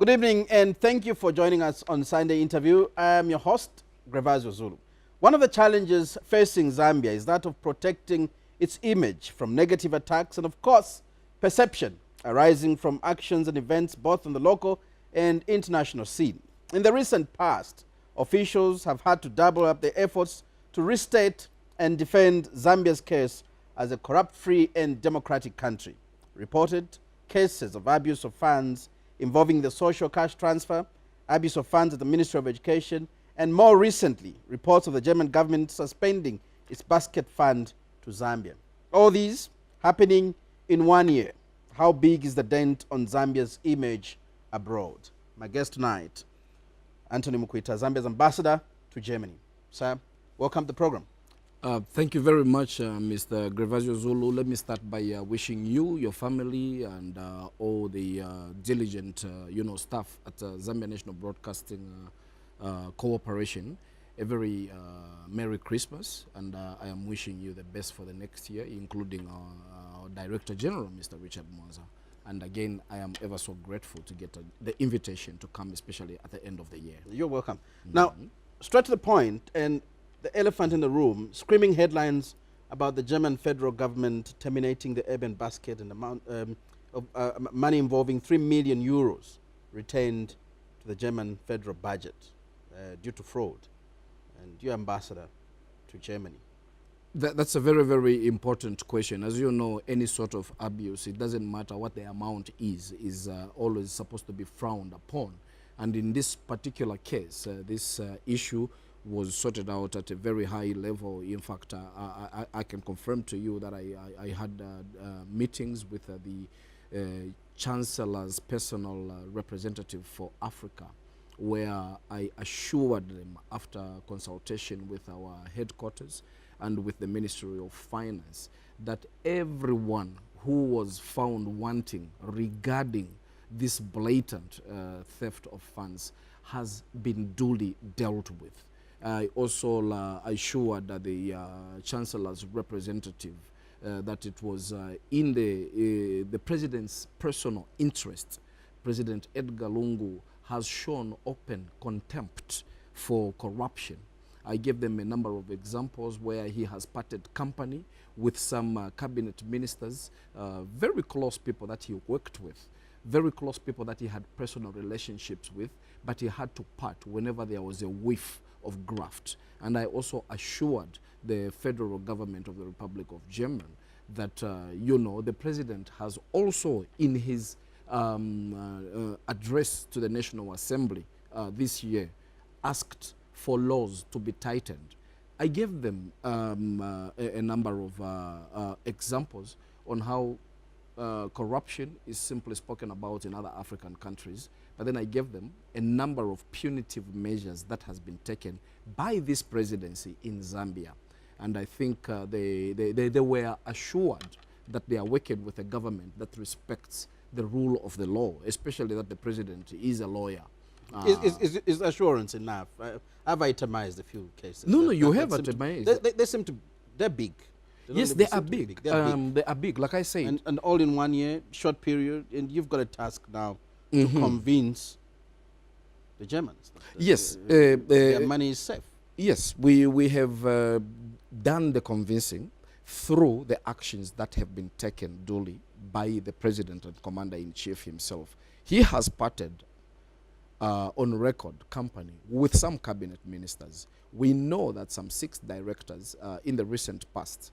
Good evening, and thank you for joining us on Sunday Interview. I am your host, Grevazio Zulu. One of the challenges facing Zambia is that of protecting its image from negative attacks and, of course, perception arising from actions and events both on the local and international scene. In the recent past, officials have had to double up their efforts to restate and defend Zambia's case as a corrupt-free and democratic country. Reported cases of abuse of funds involving the social cash transfer, abuse of funds at the Ministry of Education, and more recently, reports of the German government suspending its basket fund to Zambia. All these happening in 1 year. How big is the dent on Zambia's image abroad? My guest tonight, Anthony MUKWITA, Zambia's ambassador to Germany. Sir, welcome to the program. Thank you very much, Mr. Grevazio Zulu. Let me start by wishing you, your family, and all the diligent, staff at Zambia National Broadcasting Corporation a very Merry Christmas, and I am wishing you the best for the next year, including our Director General, Mr. Richard Mwanza. And again, I am ever so grateful to get the invitation to come, especially at the end of the year. You're welcome. Now, straight to the point, and the elephant in the room, screaming headlines about the German federal government terminating the urban basket and amount of money involving 3 million euros retained to the German federal budget due to fraud. And you're ambassador to Germany. That's a very, very important question. As you know, any sort of abuse, it doesn't matter what the amount is always supposed to be frowned upon. And in this particular case, this issue was sorted out at a very high level. In fact, I can confirm to you that I had meetings with the Chancellor's personal representative for Africa, where I assured them, after consultation with our headquarters and with the Ministry of Finance, that everyone who was found wanting regarding this blatant theft of funds has been duly dealt with. I also assured the Chancellor's representative that it was in the President's personal interest. President Edgar Lungu has shown open contempt for corruption. I gave them a number of examples where he has parted company with some cabinet ministers, very close people that he worked with, very close people that he had personal relationships with, but he had to part whenever there was a whiff of graft. And I also assured the federal government of the Republic of Germany that, the president has also, in his address to the National Assembly this year, asked for laws to be tightened. I gave them a number of examples on how corruption is simply spoken about in other African countries, but then I gave them a number of punitive measures that has been taken by this presidency in Zambia. And I think they were assured that they are working with a government that respects the rule of the law, especially that the president is a lawyer. Is assurance enough? I've itemized a few cases. No, you have itemized. They seem to, they're big. Yes, they are big. They are big, like I said. And all in 1 year, short period, and you've got a task now to convince the Germans that yes, their money is safe. Yes, we have done the convincing through the actions that have been taken duly by the President and Commander-in-Chief himself. He has parted on record company with some cabinet ministers. We know that some 6 directors in the recent past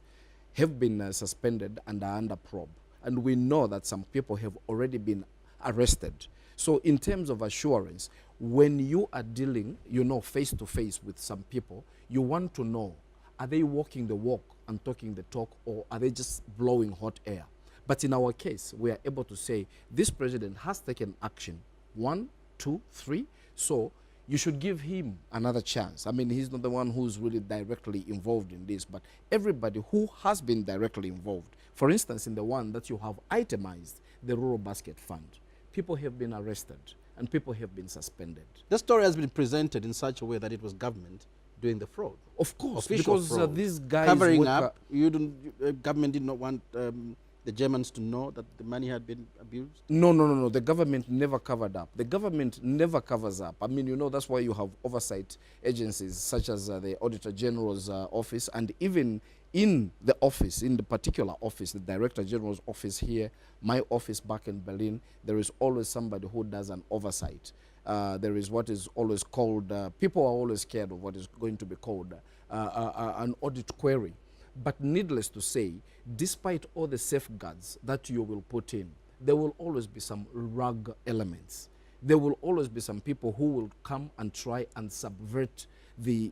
have been suspended and are under probe. And we know that some people have already been arrested. So in terms of assurance, when you are dealing, face to face with some people, you want to know, are they walking the walk and talking the talk, or are they just blowing hot air? But in our case, we are able to say this president has taken action. 1, 2, 3. So you should give him another chance. I mean, he's not the one who's really directly involved in this, but everybody who has been directly involved. For instance, in the one that you have itemized, the Rural Basket Fund, people have been arrested and people have been suspended. The story has been presented in such a way that it was government doing the fraud. Of course, official because fraud. These guys covering up. Government did not want the Germans to know that the money had been abused? No, no, no, no. The government never covered up. The government never covers up. I mean, you know, that's why you have oversight agencies such as the Auditor General's office, and even in the office, in the particular office, the Director General's office here, my office back in Berlin, there is always somebody who does an oversight. There is what is always called, people are always scared of what is going to be called an audit query. But needless to say, despite all the safeguards that you will put in, there will always be some rogue elements. There will always be some people who will come and try and subvert the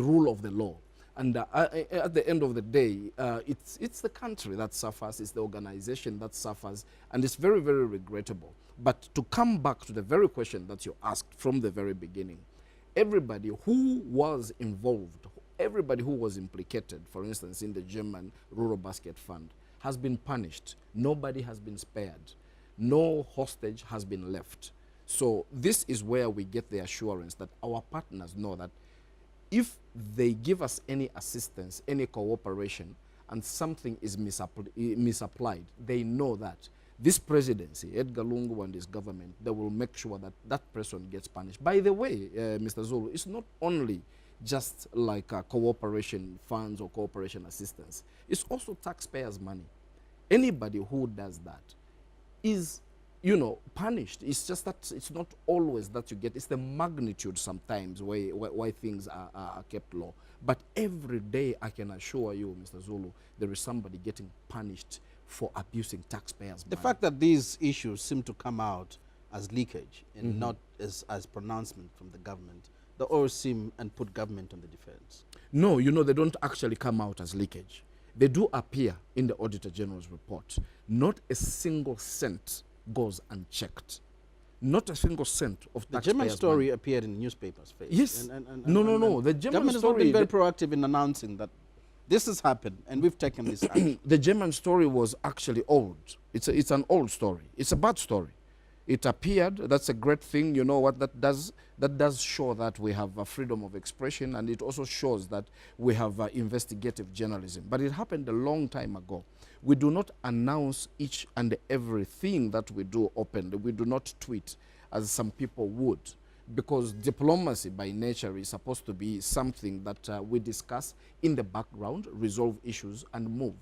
rule of the law. And at the end of the day, it's the country that suffers, it's the organization that suffers, and it's very, very regrettable. But to come back to the very question that you asked from the very beginning, everybody who was involved, everybody who was implicated, for instance, in the German Rural Basket Fund, has been punished. Nobody has been spared. No hostage has been left. So this is where we get the assurance that our partners know that if they give us any assistance, any cooperation, and something is misapplied, they know that this presidency, Edgar Lungu and his government, they will make sure that that person gets punished. By the way, Mr. Zulu, it's not only just like cooperation funds or cooperation assistance. It's also taxpayers' money. Anybody who does that is, you know, punished. It's just that it's not always that you get, it's the magnitude sometimes why things are kept low. But every day, I can assure you, Mr. Zulu, there is somebody getting punished for abusing taxpayers' money. The fact that these issues seem to come out as leakage and not as pronouncement from the government, they always seem and put government on the defense. No, you know, they don't actually come out as leakage. They do appear in the Auditor General's report. Not a single cent goes unchecked. Not a single cent of The taxpayers' German story money. appeared in newspapers. Yes. No. The German government has not story, been very proactive in announcing that this has happened and we've taken this action. the German story was actually old. It's an old story. It's a bad story. It appeared. That's a great thing. You know what that does? That does show that we have a freedom of expression, and it also shows that we have investigative journalism. But it happened a long time ago. We do not announce each and everything that we do openly. We do not tweet as some people would, because diplomacy by nature is supposed to be something that we discuss in the background, resolve issues, and move.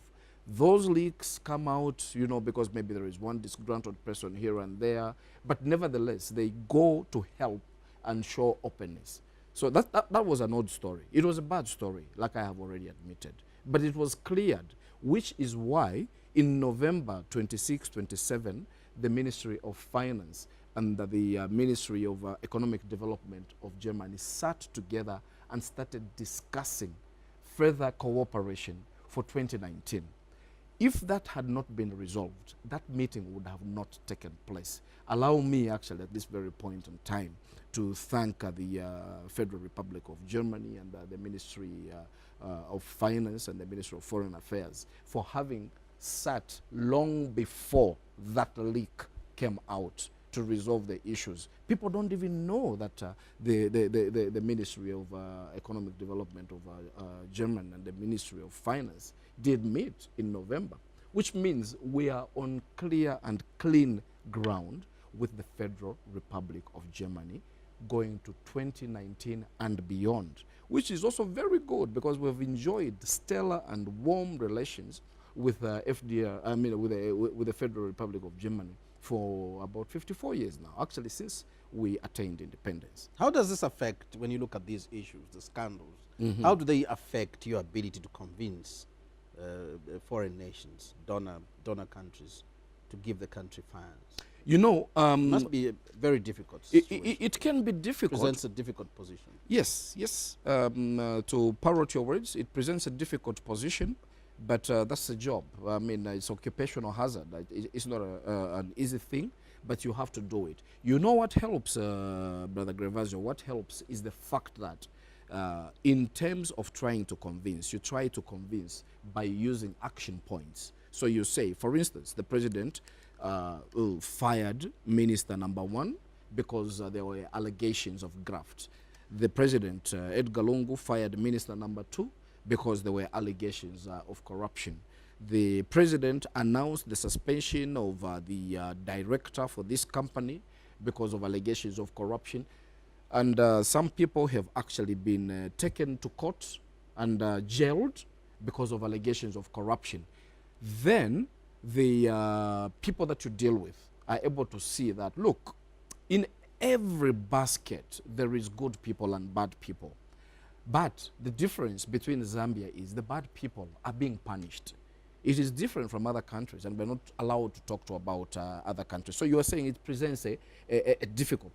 Those leaks come out, you know, because maybe there is one disgruntled person here and there, but nevertheless, they go to help and show openness. So that was an odd story. It was a bad story, like I have already admitted, but it was cleared, which is why in November 26, 27, the Ministry of Finance and the Ministry of Economic Development of Germany sat together and started discussing further cooperation for 2019. If that had not been resolved, that meeting would have not taken place. Allow me actually at this very point in time to thank the Federal Republic of Germany and the Ministry of Finance and the Ministry of Foreign Affairs for having sat long before that leak came out to resolve the issues. People don't even know that the Ministry of Economic Development of Germany and the Ministry of Finance did meet in November, which means we are on clear and clean ground with the Federal Republic of Germany going to 2019 and beyond, which is also very good because we've enjoyed stellar and warm relations with FDR, I mean with the Federal Republic of Germany for about 54 years now, actually since we attained independence. How does this affect, when you look at these issues, the scandals, how do they affect your ability to convince foreign nations, donor countries, to give the country funds? You know, it must be a very difficult situation. It can be difficult. Presents a difficult position. Yes. To parrot your words, it presents a difficult position, but that's the job. I mean, it's occupational hazard. It's not an easy thing, but you have to do it. You know what helps, Brother Grevazio? What helps is the fact that in terms of trying to convince, you try to convince by using action points. So you say, for instance, the president fired minister number 1 because there were allegations of graft. The president, Edgar Lungu, fired minister number 2 because there were allegations of corruption. The president announced the suspension of the director for this company because of allegations of corruption. And some people have actually been taken to court and jailed because of allegations of corruption. Then the people that you deal with are able to see that, look, in every basket there is good people and bad people. But the difference between Zambia is the bad people are being punished. It is different from other countries, and we're not allowed to talk about other countries. So you are saying it presents a difficult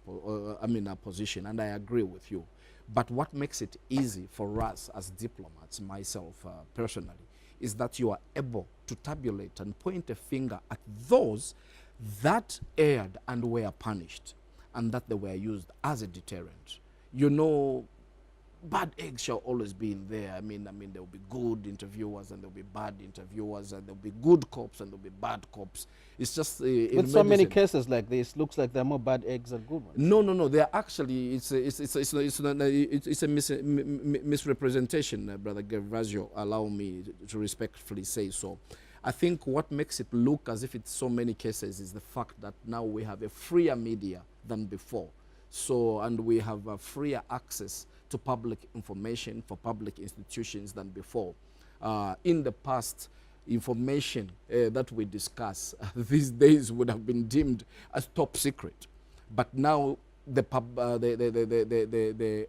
position, and I agree with you. But what makes it easy for us as diplomats, myself personally, is that you are able to tabulate and point a finger at those that erred and were punished, and that they were used as a deterrent. You know, bad eggs shall always be in there. I mean, there will be good interviewers and there will be bad interviewers, and there will be good cops and there will be bad cops. It's just with so many cases like this, looks like there are more bad eggs than good ones. No. They are actually it's a misrepresentation, Brother Gervasio. Allow me to respectfully say so. I think what makes it look as if it's so many cases is the fact that now we have a freer media than before. So, and we have a freer access to public information for public institutions than before. In the past, information that we discuss these days would have been deemed as top secret. But now the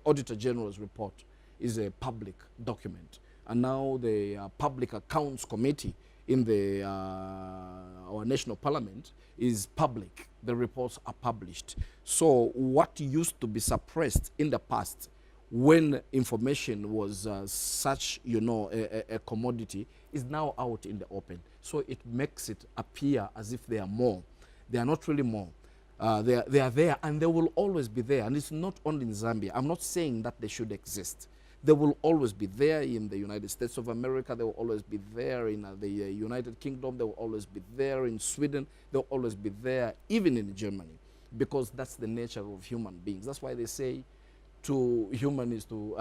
Auditor General's report is a public document. And now the Public Accounts Committee in the our national parliament is public. The reports are published. So what used to be suppressed in the past, when information was such, a commodity, is now out in the open. So it makes it appear as if they are more. They are not really more. They are there, and they will always be there. And it's not only in Zambia. I'm not saying that they should exist. They will always be there in the United States of America. They will always be there in the United Kingdom. They will always be there in Sweden. They will always be there even in Germany, because that's the nature of human beings. That's why they say to human is to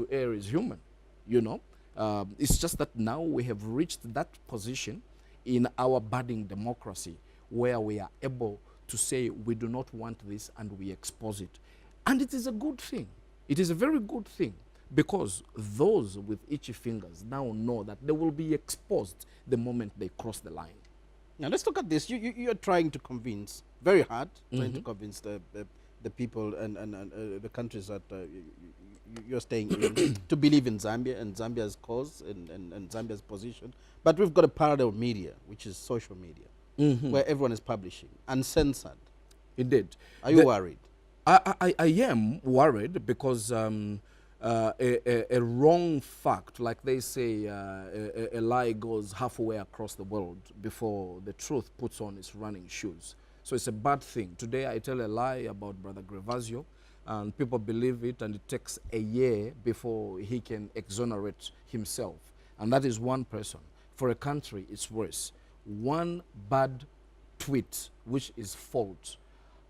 err is human, It's just that now we have reached that position in our budding democracy where we are able to say we do not want this and we expose it. And it is a good thing. It is a very good thing, because those with itchy fingers now know that they will be exposed the moment they cross the line. Now let's look at this. You're trying to convince, very hard, trying to convince the people and the countries that you're staying in to believe in Zambia and Zambia's cause and Zambia's position. But we've got a parallel media, which is social media, where everyone is publishing, uncensored. Indeed. Are you worried? I am worried, because a wrong fact, like they say, a lie goes halfway across the world before the truth puts on its running shoes. So it's a bad thing. Today I tell a lie about Brother Gervasio, and people believe it, and it takes a year before he can exonerate himself. And that is one person. For a country, it's worse. One bad tweet, which is false,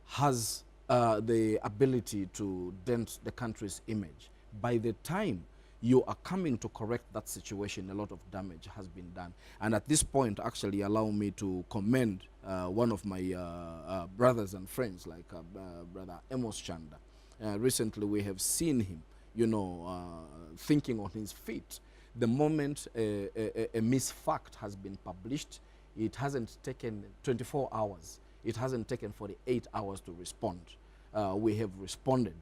has the ability to dent the country's image. By the time you are coming to correct that situation, a lot of damage has been done. And at this point, actually, allow me to commend one of my brothers and friends, like Brother Amos Chanda. Recently, we have seen him, thinking on his feet. The moment a misfact has been published, it hasn't taken 24 hours. It hasn't taken 48 hours to respond. We have responded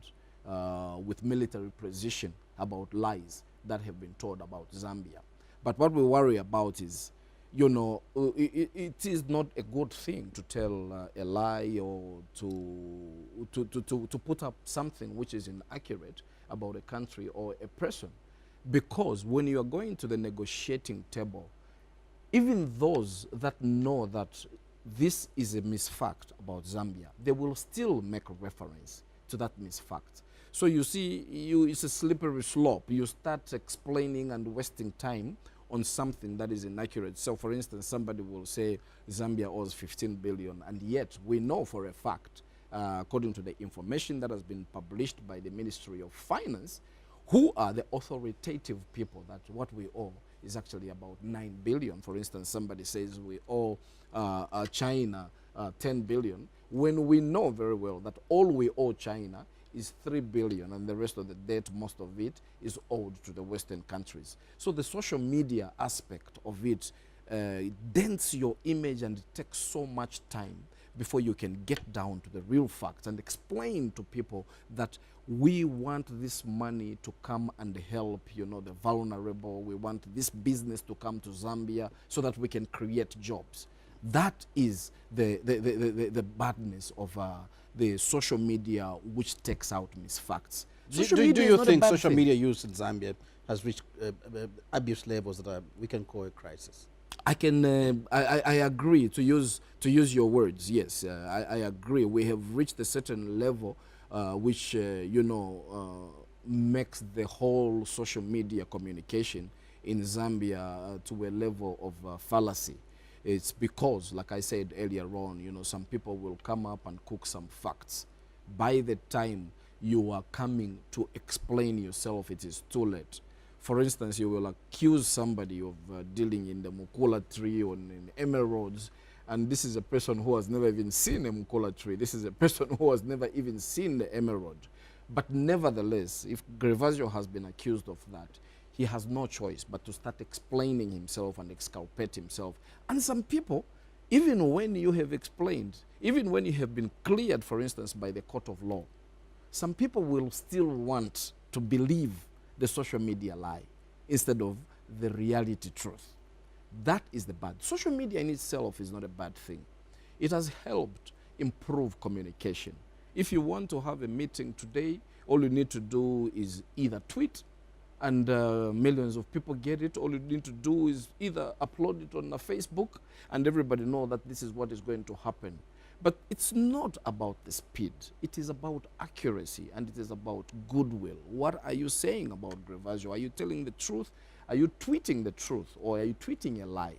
with military precision about lies that have been told about Zambia. But what we worry about is, it is not a good thing to tell a lie or to put up something which is inaccurate about a country or a person. Because when you are going to the negotiating table, even those that know that this is a misfact about Zambia, they will still make a reference to that misfact. So you see, it's a slippery slope. You start explaining and wasting time on something that is inaccurate. So for instance, somebody will say Zambia owes 15 billion, and yet we know for a fact, according to the information that has been published by the Ministry of Finance, who are the authoritative people, that what we owe is actually about 9 billion. For instance, somebody says we owe China 10 billion, when we know very well that all we owe China is 3 billion, and the rest of the debt, most of it, is owed to the Western countries. So the social media aspect of it dents your image, and it takes so much time before you can get down to the real facts and explain to people that we want this money to come and help, you know, the vulnerable. We want this business to come to Zambia so that we can create jobs. That is the badness of the social media, which takes out misfacts. Do you think social media use in Zambia has reached abuse levels that we can call a crisis? I can I agree, to use your words. Yes, I agree. We have reached a certain level which you know, makes the whole social media communication in Zambia to a level of fallacy. It's because, like I said earlier on, you know, some people will come up and cook some facts. By the time you are coming to explain yourself, it is too late. For instance, you will accuse somebody of dealing in the MUKWITA tree or in emeralds, and this is a person who has never even seen a MUKWITA tree. This is a person who has never even seen the emerald. But nevertheless, if Gervasio has been accused of that, he has no choice but to start explaining himself and exculpate himself. And some people, even when you have explained, even when you have been cleared, for instance, by the court of law, some people will still want to believe the social media lie instead of the reality truth. That is the bad. Social media in itself is not a bad thing. It has helped improve communication. If you want to have a meeting today, all you need to do is either tweet, and millions of people get it. All you need to do is either upload it on Facebook, and everybody know that this is what is going to happen. But it's not about the speed. It is about accuracy, and it is about goodwill. What are you saying about Gervasio? Are you telling the truth? Are you tweeting the truth, or are you tweeting a lie?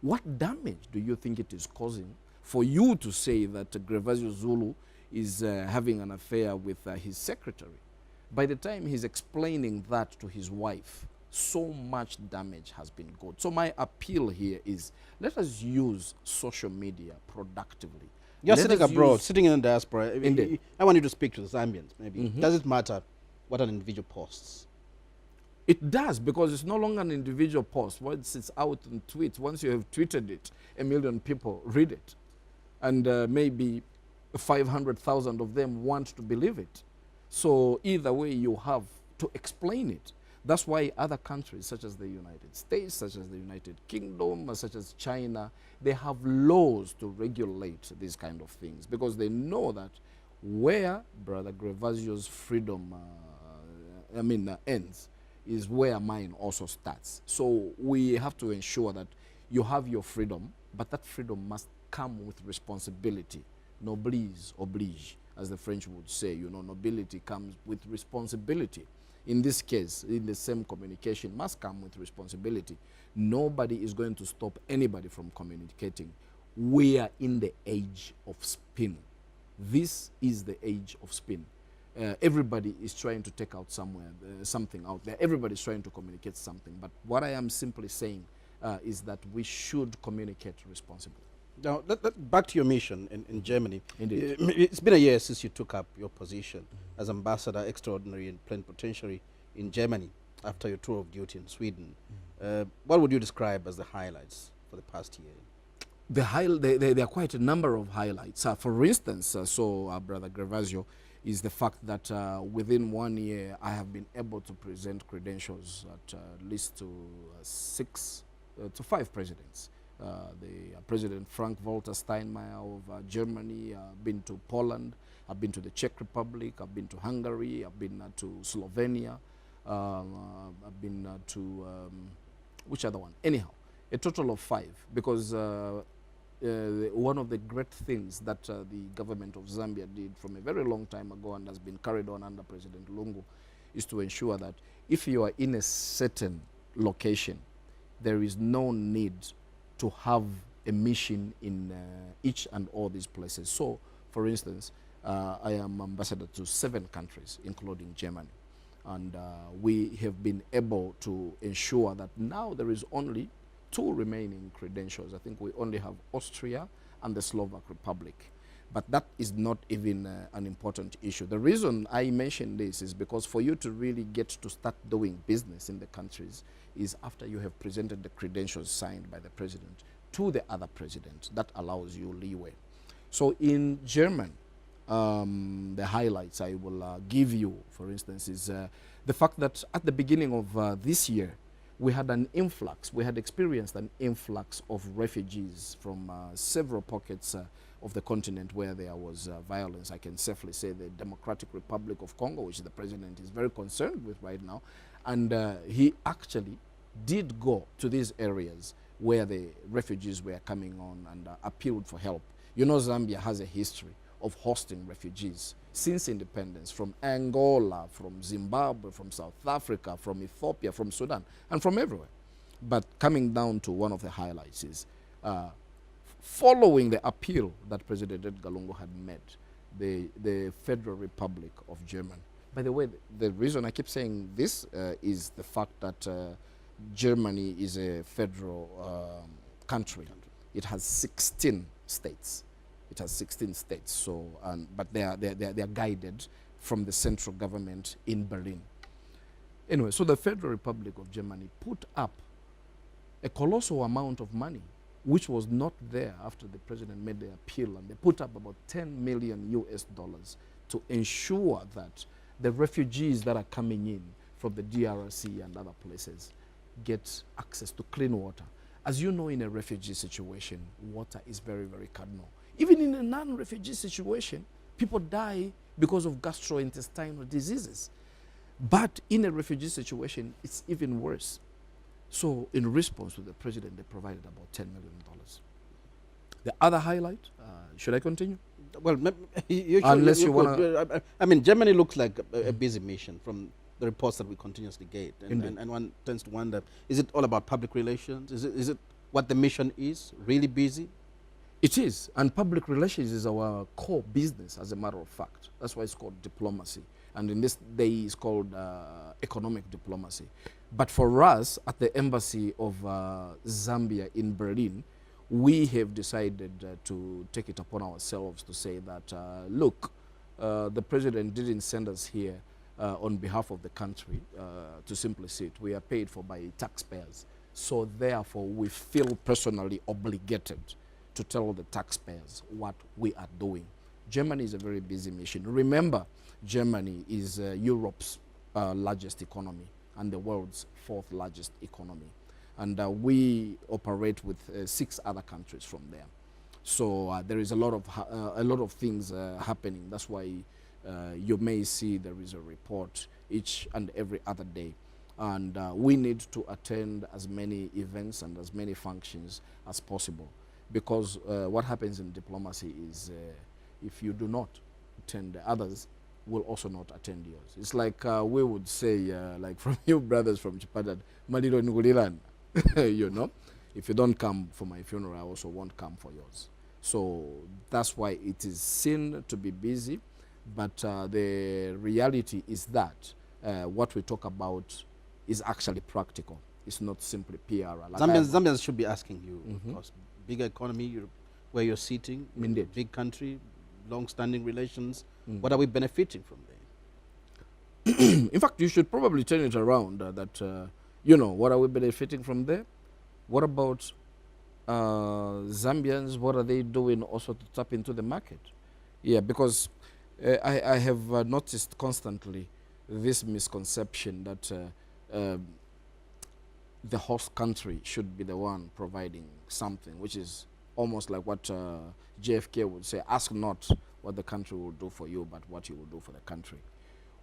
What damage do you think it is causing for you to say that Gervasio Zulu is having an affair with his secretary? By the time he's explaining that to his wife, so much damage has been got. So my appeal here is, let us use social media productively. You're sitting abroad, sitting in the diaspora. I want you to speak to the Zambians, maybe. Does it matter what an individual posts? It does, because it's no longer an individual post. Once it's out in tweets, once you have tweeted it, 1 million people read it. And maybe 500,000 of them want to believe it. So either way, you have to explain it. That's why other countries, such as the United States, such as the United Kingdom, such as China, they have laws to regulate these kind of things, because they know that where Brother Gervasio's freedom ends is where mine also starts. So we have to ensure that you have your freedom, but that freedom must come with responsibility. Noblesse oblige, as the French would say. You know, nobility comes with responsibility. In this case, in the same, communication must come with responsibility. Nobody is going to stop anybody from communicating. We are in the age of spin. This is the age of spin. Everybody is trying to take out something out there. Everybody is trying to communicate something. But what I am simply saying is that we should communicate responsibly. Now, back to your mission in Germany. Indeed. It's been a year since you took up your position as Ambassador Extraordinary and Plenipotentiary in Germany after your tour of duty in Sweden. What would you describe as the highlights for the past year? There are quite a number of highlights. For instance, Brother Gervasio, is the fact that within 1 year I have been able to present credentials at least to 5 presidents. The President Frank-Walter Steinmeier of Germany. I've been to Poland. I've been to the Czech Republic. I've been to Hungary. I've been to Slovenia. I've been to which other one? Anyhow, a total of 5. Because one of the great things that the government of Zambia did from a very long time ago and has been carried on under President Lungu is to ensure that if you are in a certain location, there is no need to have a mission in each and all these places. So, for instance, I am ambassador to 7 countries, including Germany. And we have been able to ensure that now there is only 2 remaining credentials. I think we only have Austria and the Slovak Republic. But that is not even an important issue. The reason I mention this is because for you to really get to start doing business in the countries is after you have presented the credentials signed by the president to the other president. That allows you leeway. So in German, the highlights I will give you, for instance, is the fact that at the beginning of this year, we had an influx. We had experienced an influx of refugees from several pockets of the continent where there was violence. I can safely say the Democratic Republic of Congo, which the president is very concerned with right now. And he actually did go to these areas where the refugees were coming on and appealed for help. You know, Zambia has a history of hosting refugees since independence, from Angola, from Zimbabwe, from South Africa, from Ethiopia, from Sudan, and from everywhere. But coming down to one of the highlights is following the appeal that President Edgar Lungu had made, the Federal Republic of Germany. By the way, the reason I keep saying this is the fact that Germany is a federal country. It has 16 states. It has 16 states, so but they are guided from the central government in Berlin. Anyway, so the Federal Republic of Germany put up a colossal amount of money, which was not there after the president made the appeal, and they put up about 10 million US dollars to ensure that the refugees that are coming in from the DRC and other places get access to clean water. As you know, in a refugee situation, water is very, very cardinal. Even in a non-refugee situation, people die because of gastrointestinal diseases. But in a refugee situation, it's even worse. So in response to the president, they provided about $10 million. The other highlight, should I continue? Well, Unless you want to. I mean, Germany looks like a busy mission from the reports that we continuously get. And one tends to wonder, is it all about public relations? Is it what the mission is, really busy? It is, and public relations is our core business, as a matter of fact. That's why it's called diplomacy. And in this day, it's called economic diplomacy. But for us, at the embassy of Zambia in Berlin, we have decided to take it upon ourselves to say that, look, the president didn't send us here on behalf of the country to simply sit. We are paid for by taxpayers. So therefore, we feel personally obligated to tell the taxpayers what we are doing. Germany is a very busy mission. Remember, Germany is Europe's largest economy and the world's 4th largest economy. And we operate with 6 other countries from there. So there is a lot of things happening. That's why you may see there is a report each and every other day. And we need to attend as many events and as many functions as possible. Because what happens in diplomacy is if you do not attend, the others will also not attend yours. It's like we would say, like from you brothers from Chipadat, Maliro Nguliran, you know, if you don't come for my funeral, I also won't come for yours. So that's why it is seen to be busy, but the reality is that what we talk about is actually practical. It's not simply PR. Like Zambians should be asking you, of course, bigger economy, where you're sitting, Indeed. Big country, long-standing relations. What are we benefiting from there? In fact, you should probably turn it around you know, what are we benefiting from there? What about Zambians? What are they doing also to tap into the market? Yeah, because I have noticed constantly this misconception that the host country should be the one providing something, which is almost like what JFK would say, ask not what the country will do for you, but what you will do for the country.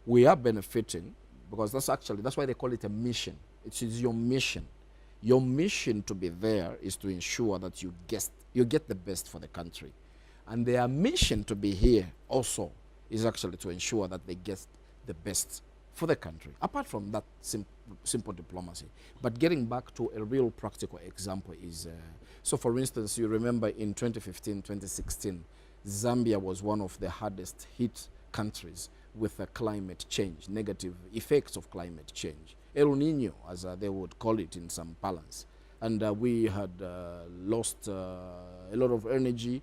We are benefiting because that's why they call it a mission. It is your mission. Your mission to be there is to ensure that you get the best for the country. And their mission to be here also is actually to ensure that they get the best for the country, apart from that simple diplomacy. But getting back to a real practical example is, so for instance, you remember in 2015, 2016, Zambia was one of the hardest hit countries with climate change, negative effects of climate change. El Nino, as they would call it in some parlance. And we had lost a lot of energy,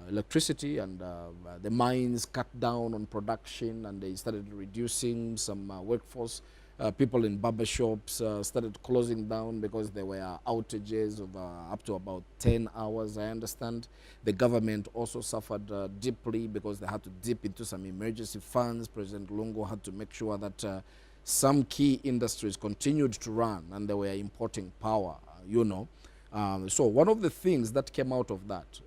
electricity, and the mines cut down on production, and they started reducing some workforce. People in barber shops started closing down because there were outages of up to about 10 hours, I understand. The government also suffered deeply because they had to dip into some emergency funds. President Lungu had to make sure that some key industries continued to run, and they were importing power, you know. So one of the things that came out of that,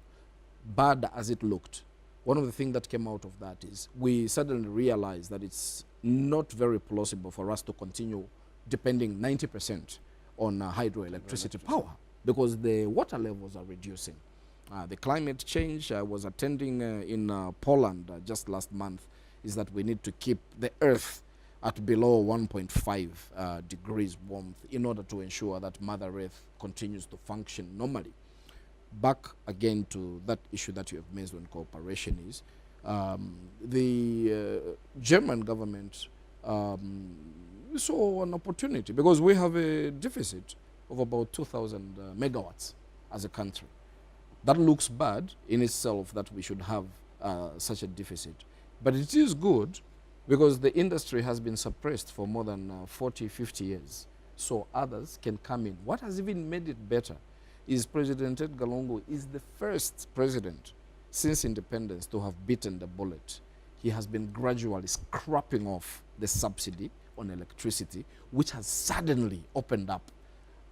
bad as it looked, one of the things that came out of that is we suddenly realized that it's not very plausible for us to continue depending 90% on hydroelectricity power, because the water levels are reducing. The climate change, I was attending in Poland just last month, is that we need to keep the earth at below 1.5 degrees warmth in order to ensure that Mother Earth continues to function normally. Back again to that issue that you have mentioned, cooperation is, the German government saw an opportunity, because we have a deficit of about 2,000 megawatts as a country. That looks bad in itself that we should have such a deficit. But it is good because the industry has been suppressed for more than 40, 50 years. So others can come in. What has even made it better is President Edgar Lungu is the first president since independence to have beaten the bullet. He has been gradually scrapping off the subsidy on electricity, which has suddenly opened up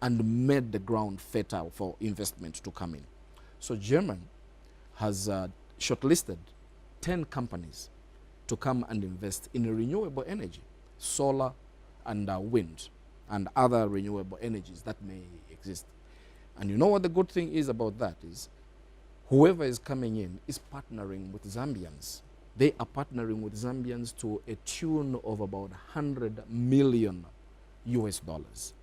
and made the ground fertile for investment to come in. So Germany has shortlisted 10 companies to come and invest in renewable energy, solar and wind, and other renewable energies that may exist. And you know what the good thing is about that is, whoever is coming in is partnering with Zambians. They are partnering with Zambians to a tune of about 100 million US dollars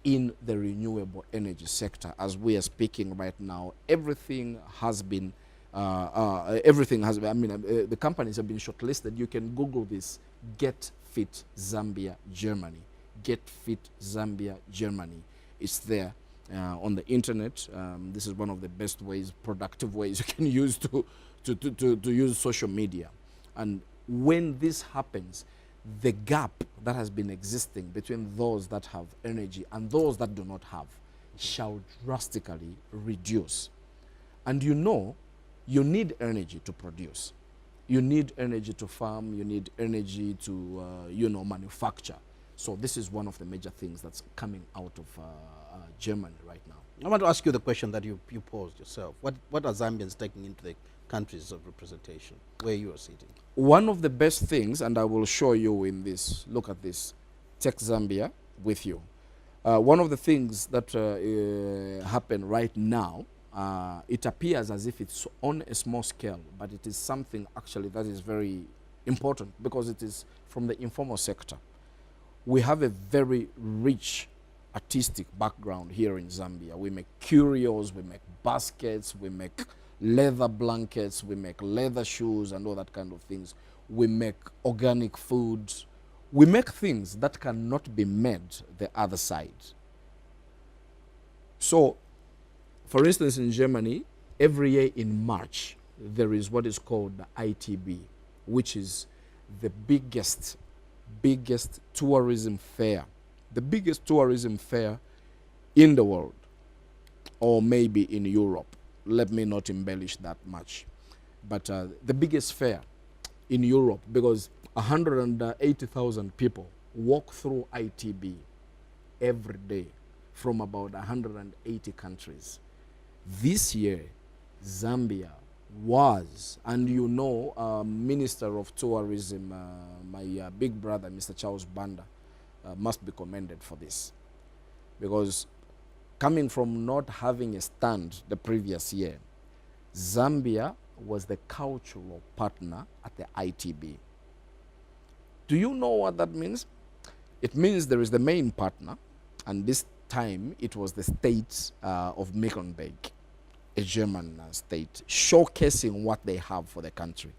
in the renewable energy sector. As we are speaking right now, everything has been the companies have been shortlisted. You can Google this, Get Fit Zambia Germany. Get Fit Zambia Germany. It's there on the internet. This is one of the best ways, productive ways you can use to use social media. And when this happens, the gap that has been existing between those that have energy and those that do not have shall drastically reduce. And you know, you need energy to produce. You need energy to farm. You need energy to, manufacture. So this is one of the major things that's coming out of Germany right now. I want to ask you the question that you posed yourself. What are Zambians taking into the countries of representation where you are sitting? One of the best things, and I will show you in this, look at this, take Zambia with you. One of the things that happen right now, it appears as if it's on a small scale, but it is something actually that is very important because it is from the informal sector. We have a very rich artistic background here in Zambia. We make curios, we make baskets, we make leather blankets, we make leather shoes and all that kind of things. We make organic foods. We make things that cannot be made the other side. So, for instance, in Germany, every year in March, there is what is called the ITB, which is the biggest tourism fair, the biggest tourism fair in the world, or maybe in Europe. Let me not embellish that much. But the biggest fair in Europe, because 180,000 people walk through ITB every day from about 180 countries. This year, Zambia was, and you know, Minister of Tourism, my big brother, Mr. Charles Banda, must be commended for this. Because coming from not having a stand the previous year, Zambia was the cultural partner at the ITB. Do you know what that means? It means there is the main partner, and this time it was the state of Mecklenburg, a German state, showcasing what they have for the country.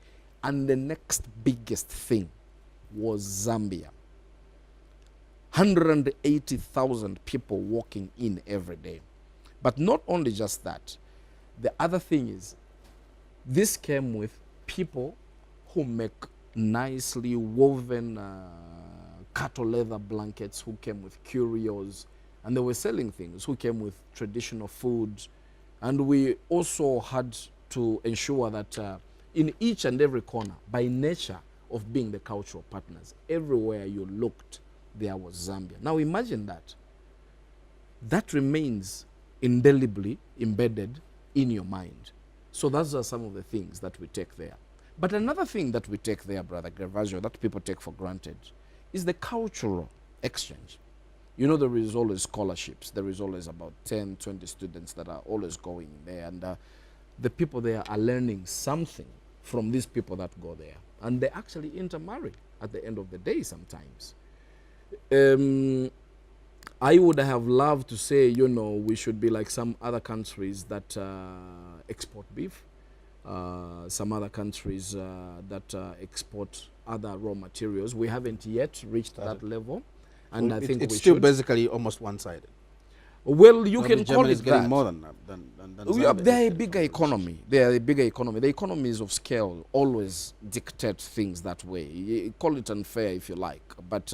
And the next biggest thing was Zambia. 180,000 people walking in every day. But not only just that, the other thing is, this came with people who make nicely woven cattle leather blankets, who came with curios, and they were selling things, who came with traditional food. And we also had to ensure that in each and every corner, by nature of being the cultural partners, everywhere you looked, there was Zambia. Now imagine that. That remains indelibly embedded in your mind. So those are some of the things that we take there. But another thing that we take there, Brother Gervasio, that people take for granted, is the cultural exchange. You know, there is always scholarships. There is always about 10, 20 students that are always going there. And the people there are learning something from these people that go there. And they actually intermarry at the end of the day sometimes. I would have loved to say, you know, we should be like some other countries that export beef, some other countries that export other raw materials. We haven't yet reached that level, and well, I think it's we still should. basically almost one-sided. Well, you can call Germany is it getting that. more than Yeah, Zambia. they're a bigger economy. They are a bigger economy. The economies of scale always dictate things that way. You call it unfair if you like, but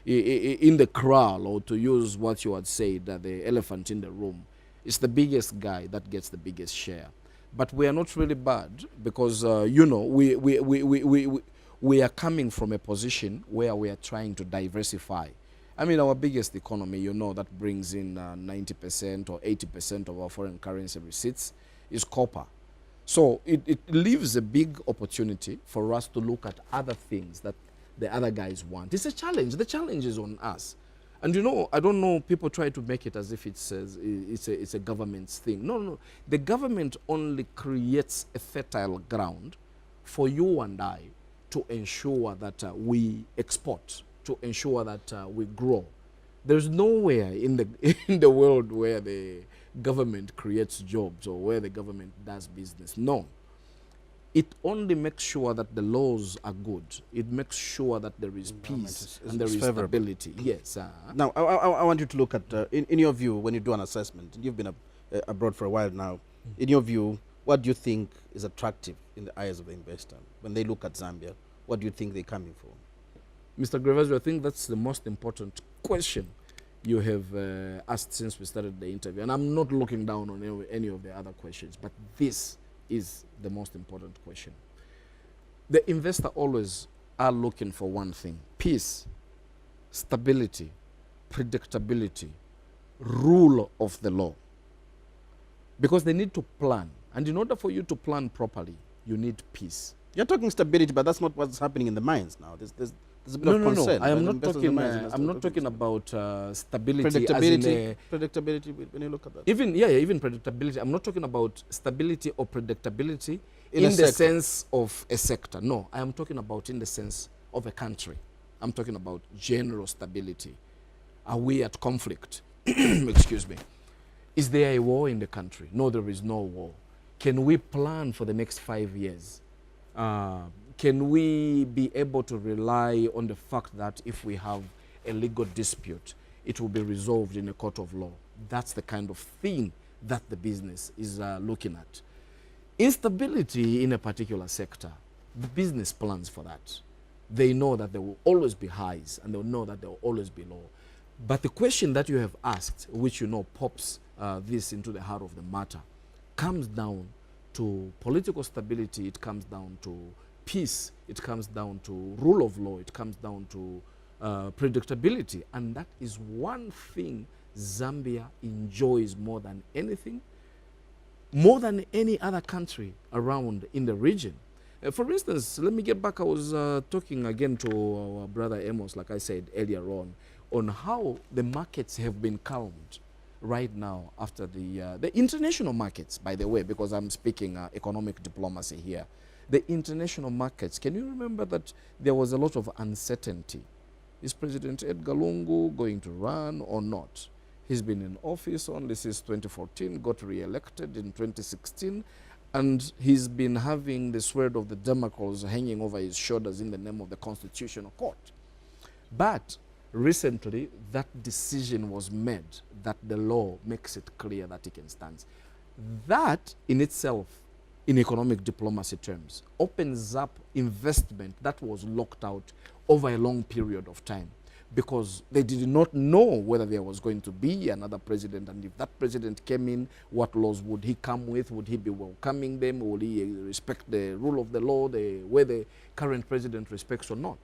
in the corral, or to use what you had said, the elephant in the room, it's the biggest guy that gets the biggest share. But we are not really bad because you know, we are coming from a position where we are trying to diversify. I mean, our biggest economy, you know, that brings in 90% or 80% of our foreign currency receipts is copper. So it leaves a big opportunity for us to look at other things that the other guys want. It's a challenge. The challenge is on us. And you know, I don't know, people try to make it as if it's a government's thing. No, no. The government only creates a fertile ground for you and I to ensure that we export, to ensure that we grow. There's nowhere in the world where the government creates jobs or where the government does business. No. It only makes sure that the laws are good. It makes sure that there is peace and there is stability. Yes. Now, I want you to look at, in your view, when you do an assessment, you've been abroad for a while now, in your view, what do you think is attractive in the eyes of the investor? When they look at Zambia, what do you think they're coming for? Mr. Gervasio, I think that's the most important question you have asked since we started the interview. And I'm not looking down on any of the other questions, but this is the most important question. The investor always are looking for one thing: peace, stability, predictability, rule of the law. Because they need to plan. And in order for you to plan properly, you need peace. You're talking stability, but that's not what's happening in the mines now. There's a bit of concern. No. I am not talking. I'm not talking about stability. Predictability. When you look at that, even predictability. I'm not talking about stability or predictability in the sense of a sector. No, I am talking about in the sense of a country. I'm talking about general stability. Are we at conflict? Excuse me. Is there a war in the country? No, there is no war. Can we plan for the next 5 years? Can we be able to rely on the fact that if we have a legal dispute, it will be resolved in a court of law? That's the kind of thing that the business is looking at. Instability in a particular sector, the business plans for that. They know that there will always be highs and they'll know that there will always be low. But the question that you have asked, which you know pops this into the heart of the matter, comes down to political stability, it comes down to peace, it comes down to rule of law, it comes down to predictability. And that is one thing Zambia enjoys more than anything, more than any other country around in the region. For instance, let me get back. I was talking again to our brother Amos, like I said earlier on how the markets have been calmed right now after the international markets, by the way, because I'm speaking economic diplomacy here. The international markets, can you remember that there was a lot of uncertainty? Is President Edgar Lungu going to run or not? He's been in office only since 2014, got re-elected in 2016, And he's been having the sword of the Damocles hanging over his shoulders in the name of the Constitutional Court. But recently, that decision was made that the law makes it clear that he can stand. That in itself, in economic diplomacy terms, opens up investment that was locked out over a long period of time, because they did not know whether there was going to be another president, and if that president came in, what laws would he come with? Would he be welcoming them? Would he respect the rule of the law, where the current president respects or not?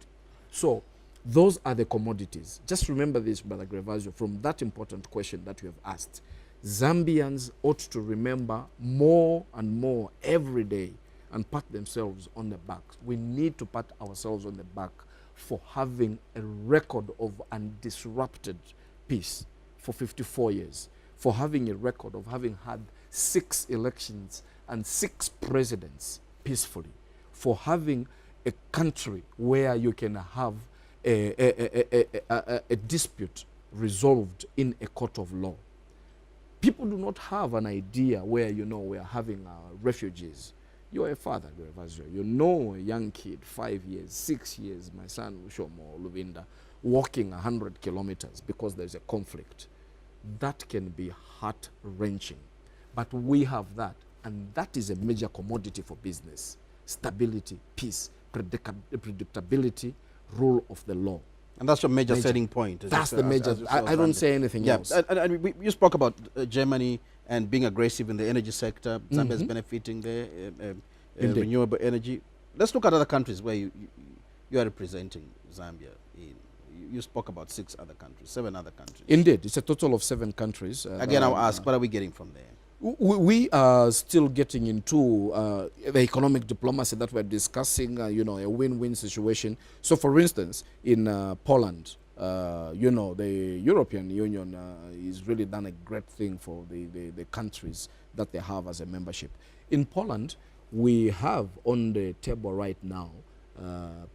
So those are the commodities. Just remember this, Brother Grevasio, from that important question that you have asked. Zambians ought to remember more and more every day and pat themselves on the back. We need to pat ourselves on the back for having a record of undisrupted peace for 54 years, for having a record of having had 6 elections and 6 presidents peacefully, for having a country where you can have a dispute resolved in a court of law. People do not have an idea where, you know, we are having refugees. You are a father, Grevasio. You know a young kid, 5 years, 6 years, my son, Ushomo Luvinda, walking 100 kilometers because there's a conflict. That can be heart-wrenching. But we have that, and that is a major commodity for business. Stability, peace, predictability, rule of the law. And that's your major selling point. That's the major. I don't say anything else. And you spoke about Germany and being aggressive in the energy sector. Zambia is benefiting there, renewable energy. Let's look at other countries where you are representing Zambia in. You spoke about 6 other countries, 7 other countries. Indeed, it's a total of 7 countries. Again, I'll ask, what are we getting from there? We are still getting into the economic diplomacy that we're discussing, you know, a win-win situation. So, for instance, in Poland, you know, the European Union has really done a great thing for the countries that they have as a membership. In Poland, we have on the table right now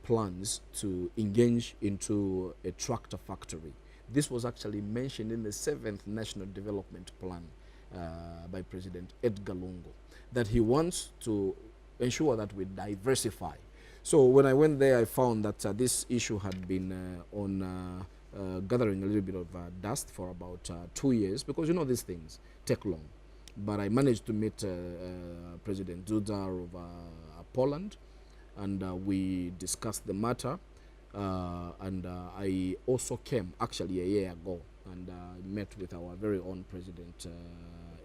plans to engage into a tractor factory. This was actually mentioned in the 7th National Development Plan by President Edgar Lungu, that he wants to ensure that we diversify. So when I went there, I found that this issue had been gathering a little bit of dust for about 2 years, because you know these things take long. But I managed to meet President Duda of Poland, and we discussed the matter. And I also came actually a year ago and met with our very own President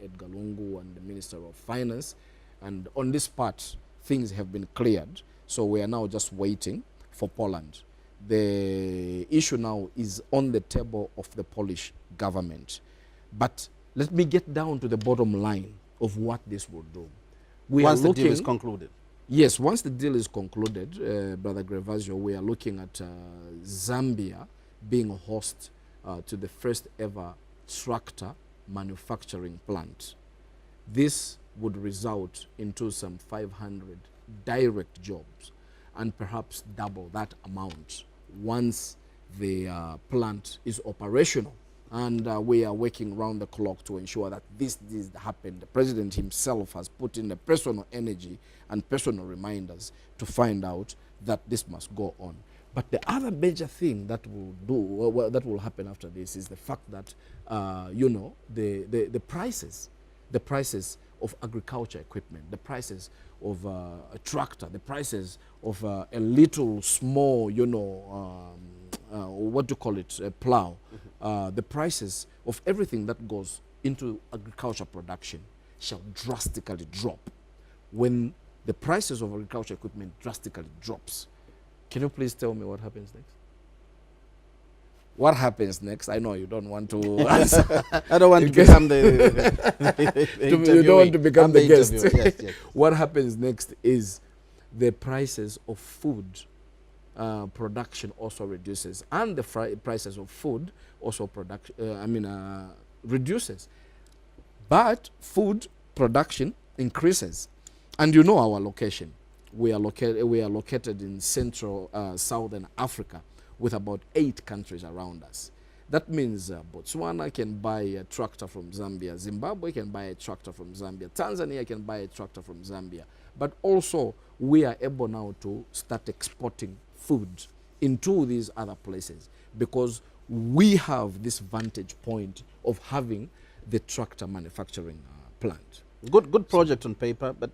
Edgar Lungu and the Minister of Finance, and on this part things have been cleared, so we are now just waiting for Poland. The issue now is on the table of the Polish government, but let me get down to the bottom line of what this will do. Once the deal is concluded. Yes, once the deal is concluded, Brother Grevasio, we are looking at Zambia being a host to the first ever tractor manufacturing plant. This would result into some 500 direct jobs, and perhaps double that amount once the plant is operational. And we are working round the clock to ensure that this happen. The president himself has put in the personal energy and personal reminders to find out that this must go on. But the other major thing that will happen after this is the fact that you know, the prices of agriculture equipment, the prices of a tractor, the prices of a little small, you know, what do you call it, a plow, the prices of everything that goes into agriculture production shall drastically drop. When the prices of agriculture equipment drastically drops, can you please tell me what happens next? What happens next? I know you don't want to answer. I don't want to become the you don't want to become the guest. Yes, yes. What happens next is the prices of food production also reduces, and the prices of food also reduces. But food production increases, and you know our location. We are located in central southern Africa, with about 8 countries around us. That means Botswana can buy a tractor from Zambia, Zimbabwe can buy a tractor from Zambia, Tanzania can buy a tractor from Zambia. But also, we are able now to start exporting food into these other places because we have this vantage point of having the tractor manufacturing plant. Good project on paper, but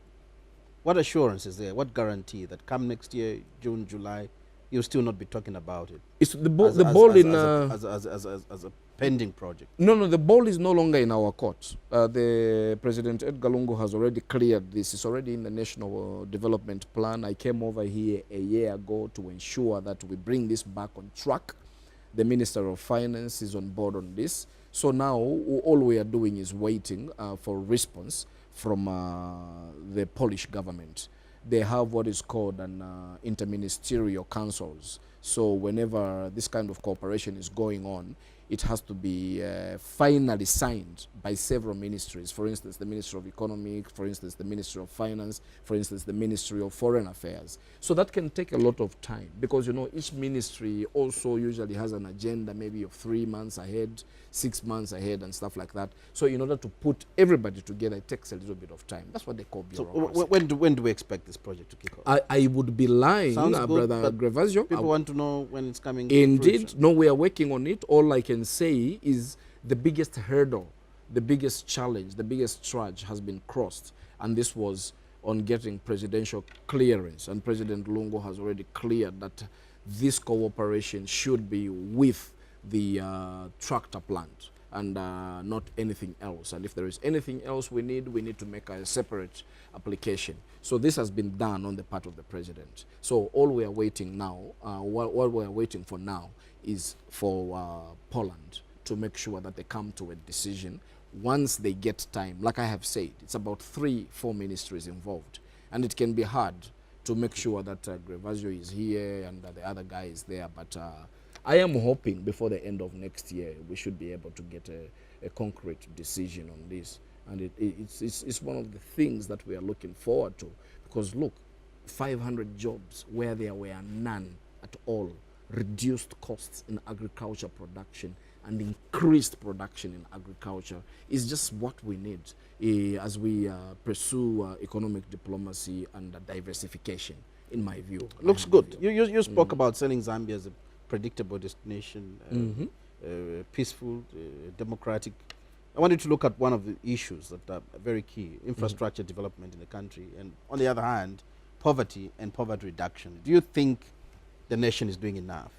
what assurance is there? What guarantee that come next year, June, July, you'll still not be talking about it? It's the ball in as a pending project. No, the ball is no longer in our court. The President Edgar Lungu has already cleared this. It's already in the National Development Plan. I came over here a year ago to ensure that we bring this back on track. The Minister of Finance is on board on this. So now all we are doing is waiting for response from the Polish government. They have what is called an interministerial councils. So whenever this kind of cooperation is going on, it has to be finally signed by several ministries. For instance, the Ministry of Economic, for instance, the Ministry of Finance, for instance, the Ministry of Foreign Affairs. So that can take a lot of time because, you know, each ministry also usually has an agenda maybe of 3 months ahead, 6 months ahead and stuff like that. So in order to put everybody together, it takes a little bit of time. That's what they call bureaucracy. So when do we expect this project to kick off? I would be lying, Brother Grevasio. People want to know when it's coming. Indeed. No, we are working on it. All I can say is the biggest hurdle, the biggest challenge, the biggest trudge has been crossed. And this was on getting presidential clearance. And President Lungu has already cleared that this cooperation should be with the tractor plant and not anything else. And if there is anything else we need to make a separate application. So this has been done on the part of the president. So all we are waiting now, what we are waiting for now is for Poland to make sure that they come to a decision. Once they get time, like I have said, it's about 3-4 ministries involved. And it can be hard to make sure that Grevasio is here and the other guy is there. But I am hoping before the end of next year, we should be able to get a concrete decision on this. And it's one of the things that we are looking forward to. Because look, 500 jobs where there were none at all, reduced costs in agriculture production and increased production in agriculture is just what we need as we pursue economic diplomacy and diversification, in my view. Looks good. You spoke about selling Zambia as a predictable destination, peaceful, democratic. I wanted to look at one of the issues that are very key, infrastructure development in the country, and on the other hand, poverty and poverty reduction. Do you think the nation is doing enough?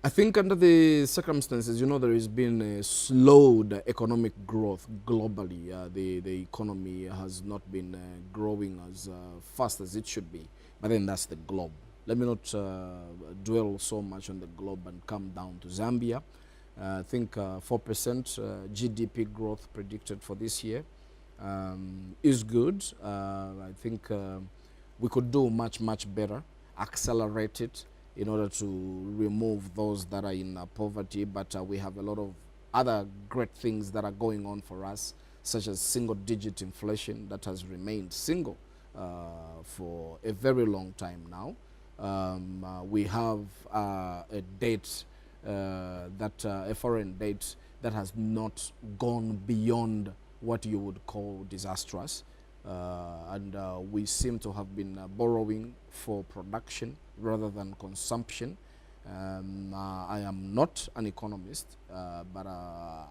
I think under the circumstances, you know, there has been a slowed economic growth globally. The economy has not been growing as fast as it should be. But then that's the globe. Let me not dwell so much on the globe and come down to Zambia. I think 4% GDP growth predicted for this year is good. I think we could do much, much better, accelerate it, in order to remove those that are in poverty. But we have a lot of other great things that are going on for us, such as single-digit inflation that has remained single for a very long time now. We have a debt, a foreign debt that has not gone beyond what you would call disastrous. And we seem to have been borrowing for production rather than consumption. I am not an economist, but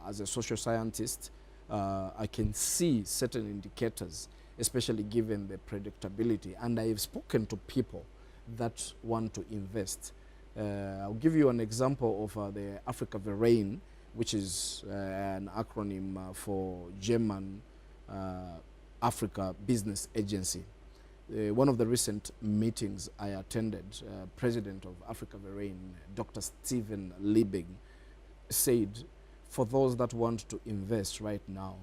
as a social scientist, I can see certain indicators, especially given the predictability. And I have spoken to people that want to invest. I'll give you an example of the Africa Verein, which is an acronym for German Africa Business Agency. One of the recent meetings I attended, President of Africa Verein, Dr. Stephen Liebig, said, for those that want to invest right now,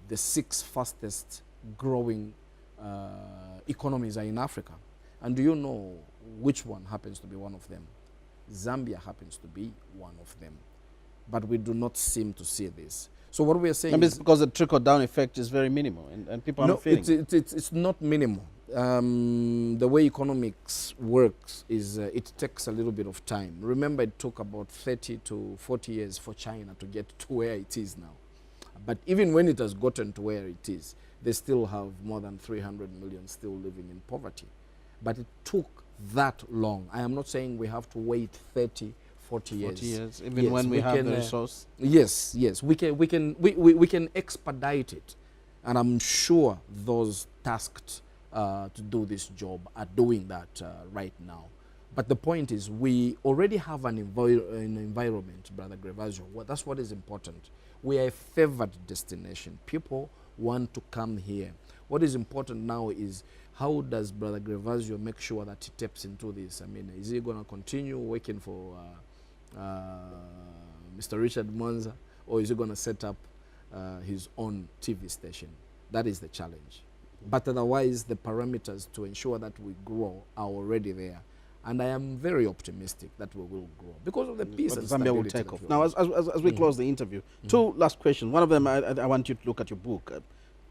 the 6 fastest growing economies are in Africa. And do you know which one happens to be one of them? Zambia happens to be one of them. But we do not seem to see this. So what we are saying is because the trickle-down effect is very minimal and people are not feeling it's not minimal. The way economics works is it takes a little bit of time. Remember, it took about 30 to 40 years for China to get to where it is now. But even when it has gotten to where it is, they still have more than 300 million still living in poverty. But it took that long. I am not saying we have to wait 30, 40 years. 40 years, even when we have the resource. Yes, yes, we can expedite it, and I'm sure those tasked to do this job are doing that right now. But the point is, we already have an environment, Brother Grevasio. That's what is important. We are a favored destination. People want to come here. What is important now is, how does Brother Grevasio make sure that he taps into this? I mean, is he going to continue working for Mr. Richard Mwanza, or is he going to set up his own TV station? That is the challenge. But otherwise, the parameters to ensure that we grow are already there. And I am very optimistic that we will grow because of the peace and Zambia will take off. Now, as we close the interview, two last questions. One of them, I want you to look at your book.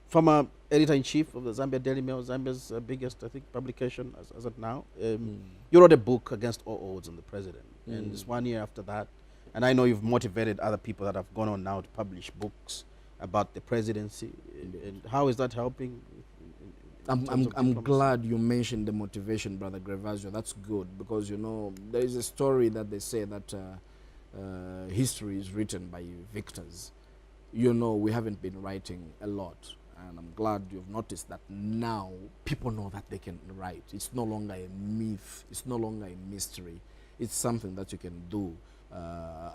Former editor-in-chief of the Zambia Daily Mail, Zambia's biggest, I think, publication as of now. You wrote a book against all odds on the president. And it's 1 year after that. And I know you've motivated other people that have gone on now to publish books about the presidency. And how is that helping? I'm glad you mentioned the motivation, Brother Grevasio. That's good, because, you know, there is a story that they say that history is written by victors. You know, we haven't been writing a lot, and I'm glad you've noticed that now people know that they can write. It's no longer a myth. It's no longer a mystery. It's something that you can do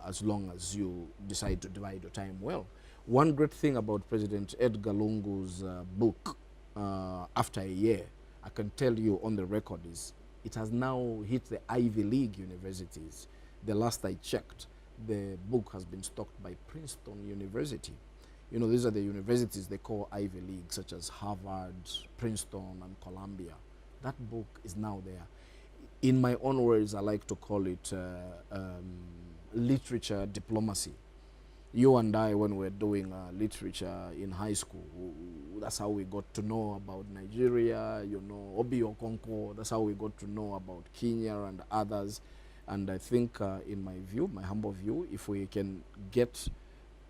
as long as you decide to divide your time well. One great thing about President Edgar Lungu's book, after a year, I can tell you on the record, is it has now hit the Ivy League universities. The last I checked, the book has been stocked by Princeton University. You know, these are the universities they call Ivy League, such as Harvard, Princeton, and Columbia. That book is now there. In my own words, I like to call it literature diplomacy. You and I, when we were doing literature in high school, that's how we got to know about Nigeria, you know, Obi Okonkwo. That's how we got to know about Kenya and others. And I think, in my view, my humble view, if we can get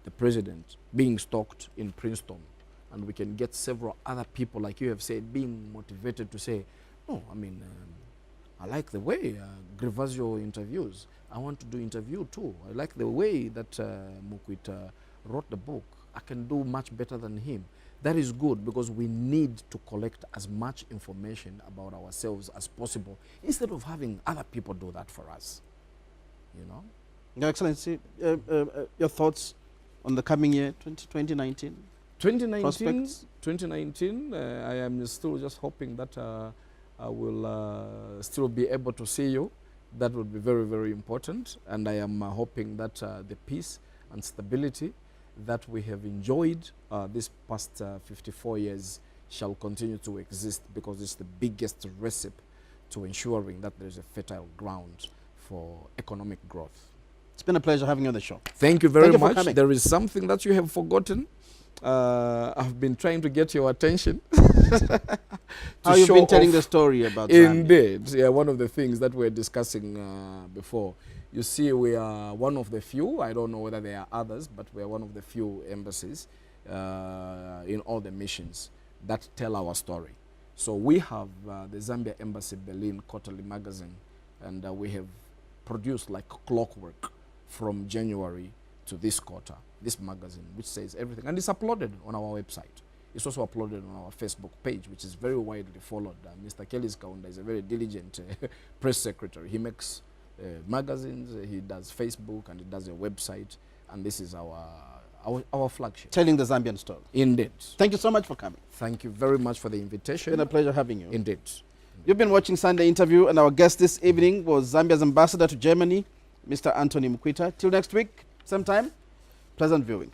the president being stocked in Princeton, and we can get several other people, like you have said, being motivated to say, no, I mean, I like the way Grevasio interviews. I want to do interview too. I like the way that MUKWITA wrote the book. I can do much better than him. That is good, because we need to collect as much information about ourselves as possible instead of having other people do that for us. You know? Your Excellency, your thoughts on the coming year, 2019? 2019, I am still just hoping that I will still be able to see you. That would be very, very important. And I am hoping that the peace and stability that we have enjoyed this past 54 years shall continue to exist, because it's the biggest recipe to ensuring that there's a fertile ground for economic growth. It's been a pleasure having you on the show. Thank you very much. There is something that you have forgotten. I've been trying to get your attention. How you've been telling the story about Zambia. Indeed. Yeah, one of the things that we're discussing before. You see, we are one of the few, I don't know whether there are others, but we are one of the few embassies in all the missions that tell our story. So we have the Zambia Embassy Berlin quarterly magazine, and we have produced like clockwork from January to this quarter, this magazine, which says everything. And it's uploaded on our website. It's also uploaded on our Facebook page, which is very widely followed. Mr. Kelly's Kaunda is a very diligent press secretary. He makes magazines, he does Facebook, and he does a website. And this is our flagship. Telling the Zambian story. Indeed. Thank you so much for coming. Thank you very much for the invitation. It's been a pleasure having you. Indeed. You've been watching Sunday Interview, and our guest this evening was Zambia's ambassador to Germany, Mr. Anthony MUKWITA. Till next week, same time, pleasant viewing.